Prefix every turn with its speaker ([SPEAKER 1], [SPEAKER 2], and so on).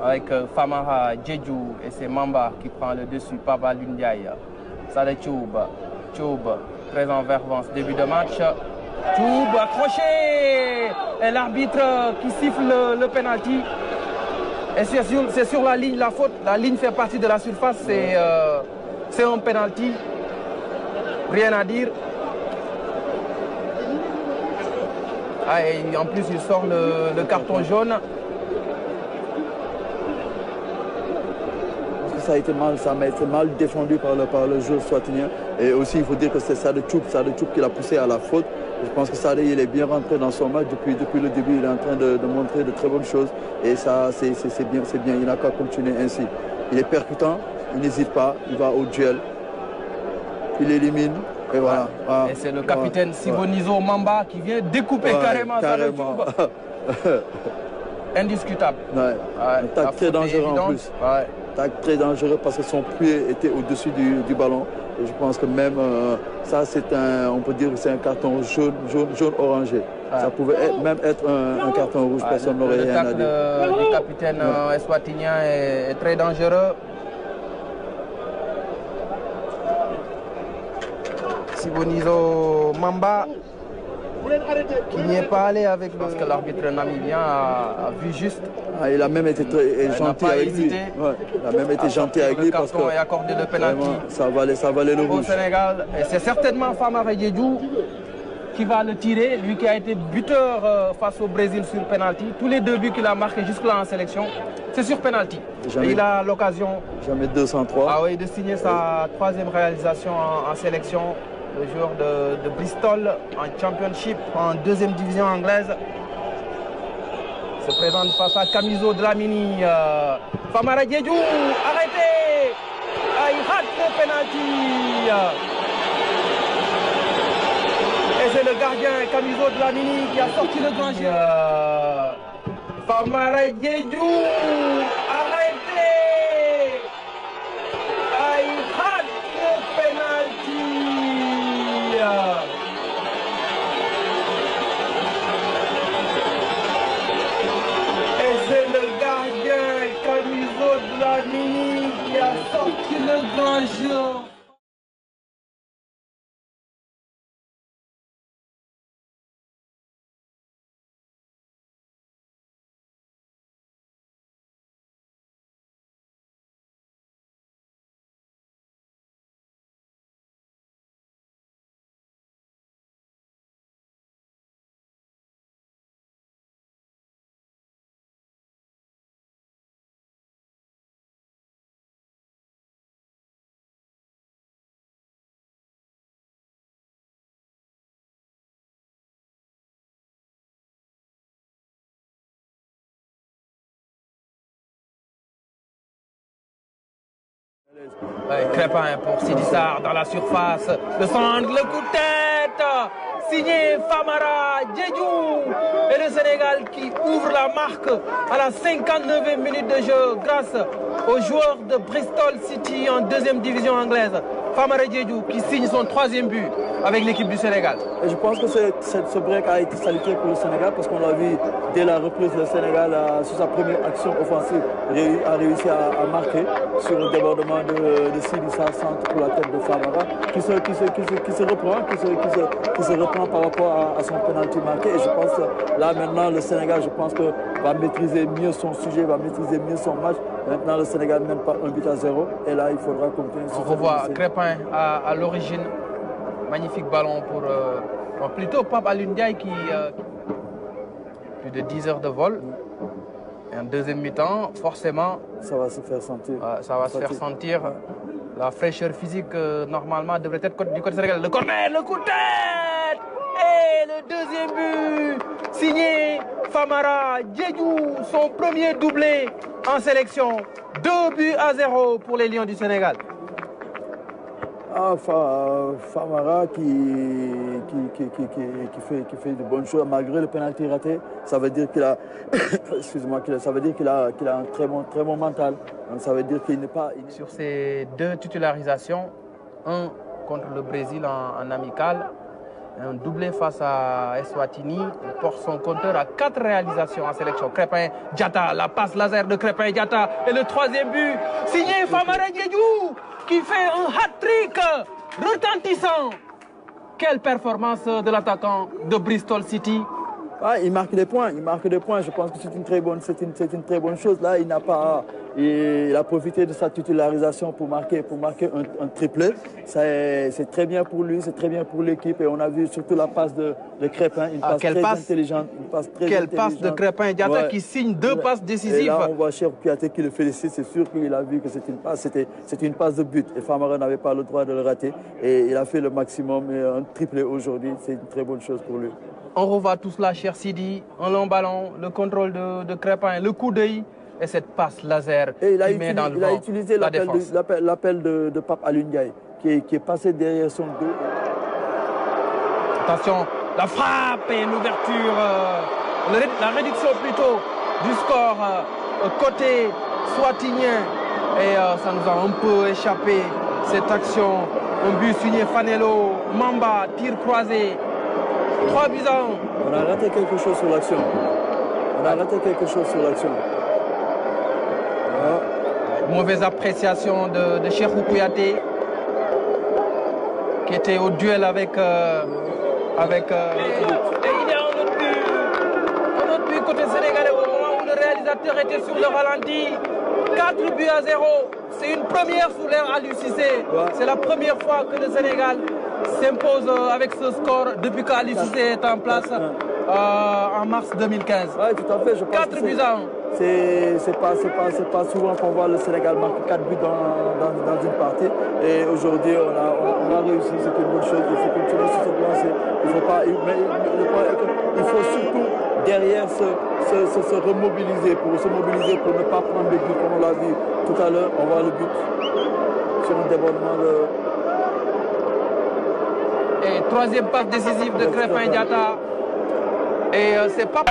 [SPEAKER 1] avec Famara Djedjou et c'est Mamba qui prend le dessus, Pape Alioune Ndiaye. Ça de Thioub, très en vervance, début de match. Thioub accroché et l'arbitre qui siffle le penalty. Et c'est sur la ligne la faute. La ligne fait partie de la surface, c'est un penalty. Rien à dire. Ah, et en plus, il sort le carton jaune.
[SPEAKER 2] Ça a été mal défendu par le joueur swatinien. Et aussi, il faut dire que c'est Sade Thioub qui l'a poussé à la faute. Je pense que Sade, il est bien rentré dans son match. Depuis le début, il est en train de montrer de très bonnes choses. Et ça, c'est bien. Il n'a qu'à continuer ainsi. Il est percutant, il n'hésite pas, il va au duel. Il élimine. Et voilà.
[SPEAKER 1] Et c'est le capitaine Sibonizo Mamba qui vient découper carrément Sade Thioub. Indiscutable.
[SPEAKER 2] Tac très dangereux en plus. Tac très dangereux parce que son pied était au-dessus du ballon. Et je pense que même ça, on peut dire que c'est un carton jaune-orangé. Ça pouvait même être un carton rouge, personne n'aurait rien à dire.
[SPEAKER 1] Le tacle du capitaine eswatinien est très dangereux. Sibonizo Mamba qui n'y est pas allé avec parce que l'arbitre namibien a vu juste.
[SPEAKER 2] Il a même été très gentil avec lui. Il a même été gentil avec lui parce que
[SPEAKER 1] et accordé le penalty.
[SPEAKER 2] Ça valait le rouge.
[SPEAKER 1] Au Sénégal, et c'est certainement Famara Djedjou qui va le tirer, lui qui a été buteur face au Brésil sur penalty. Tous les 2 buts qu'il a marqués jusque-là en sélection, c'est sur penalty. Et il a l'occasion de signer sa 3e réalisation en sélection. Le joueur de Bristol en Championship, en 2e division anglaise, se présente face à Camiso Dlamini. Famara Djedjou, arrêté. Il rate le penalty. Et c'est le gardien Camiso Dlamini qui a sorti le grand jeu. Famara Djedjou, arrêté. Il rate le penalty. Et c'est le gardien Camiso Dlamini qui a sorti le grand jeu. Crépin pour Sidi Sarr dans la surface. Le centre, le coup de tête. Signé Famara Djedjou. Et le Sénégal qui ouvre la marque à la 59e minute de jeu grâce au joueur de Bristol City en 2e division anglaise. Famara Djedjou qui signe son 3e but avec l'équipe du Sénégal.
[SPEAKER 2] Et je pense que ce break a été salutaire pour le Sénégal parce qu'on l'a vu dès la reprise, le Sénégal, sur sa première action offensive, a réussi à marquer sur le débordement de Sidi Sarr, centre pour la tête de Famara, qui se reprend par rapport à son penalty marqué. Et je pense que là maintenant, le Sénégal, je pense que va maîtriser mieux son sujet, va maîtriser mieux son match. Maintenant, le Sénégal mène par 1-0 et là, il faudra continuer.
[SPEAKER 1] On revoit Crépin à l'origine. Magnifique ballon pour plutôt Pape Alioune Ndiaye qui plus de 10 heures de vol. Et en 2e mi-temps, forcément,
[SPEAKER 2] ça va se faire sentir.
[SPEAKER 1] Ça va se faire sentir. La fraîcheur physique, normalement, devrait être du côté sénégalais. Le corner, le coup de tête. Et le 2e but, signé Famara Djedjou, son premier doublé en sélection. 2-0 pour les Lions du Sénégal.
[SPEAKER 2] Famara qui fait de bonnes choses malgré le penalty raté. Ça veut dire qu'il a, ça veut dire qu'il a un très bon mental. Donc ça veut dire qu'il n'est pas.
[SPEAKER 1] Sur ces 2 titularisations, un contre le Brésil en amical Un doublé face à Eswatini. Il porte son compteur à 4 réalisations en sélection. Crépin Diatta, la passe laser de Crépin Diatta. Et le troisième but, signé Famara Diédhiou, qui fait un hat-trick retentissant. Quelle performance de l'attaquant de Bristol City.
[SPEAKER 2] Ah, il marque des points, Je pense que c'est une très bonne chose. Là, il a profité de sa titularisation pour marquer un triplé. C'est très bien pour lui, c'est très bien pour l'équipe. Et on a vu surtout la passe de Crépin, une passe très intelligente.
[SPEAKER 1] Quelle passe de Crépin Diatta qui signe 2 passes décisives.
[SPEAKER 2] Et là, on voit Cheikh Kouyaté qui le félicite. C'est sûr qu'il a vu que c'était une passe de but. Et Famara n'avait pas le droit de le rater. Et il a fait le maximum. Et un triplé aujourd'hui, c'est une très bonne chose pour lui.
[SPEAKER 1] On revoit tout cela, cher Sidi, un long ballon, le contrôle de Crépin, le coup d'œil et cette passe laser qui met dans le vent
[SPEAKER 2] il a utilisé l'appel de Pape Alioune Ndiaye qui est passé derrière son dos.
[SPEAKER 1] Attention, la frappe et l'ouverture, la réduction plutôt du score côté swatinien. Et ça nous a un peu échappé, cette action. Un but signé Fanello, Mamba, tir croisé. 3 buts à 1.
[SPEAKER 2] On a raté quelque chose sur l'action.
[SPEAKER 1] Mauvaise appréciation de Cheikhou Kouyaté qui était au duel avec. Et il y a un autre but côté sénégalais au moment où le réalisateur était sur le ralenti. 4 buts à 0. C'est une première sous l'ère Aliou Cissé. C'est la première fois que le Sénégal s'impose avec ce score depuis qu'Aliou Cissé est en place en mars 2015.
[SPEAKER 2] Oui, tout à fait. Je pense
[SPEAKER 1] 4 buts à 1.
[SPEAKER 2] C'est pas souvent qu'on voit le Sénégal marquer 4 buts dans une partie. Et aujourd'hui, on a réussi. C'est une bonne chose. Il faut continuer sur cette lancée. Il faut surtout derrière se remobiliser pour ne pas prendre de but comme on l'a vu tout à l'heure. On voit le but sur un débordement
[SPEAKER 1] Et 3e passe décisive de Crépin Diatta. Et c'est pas...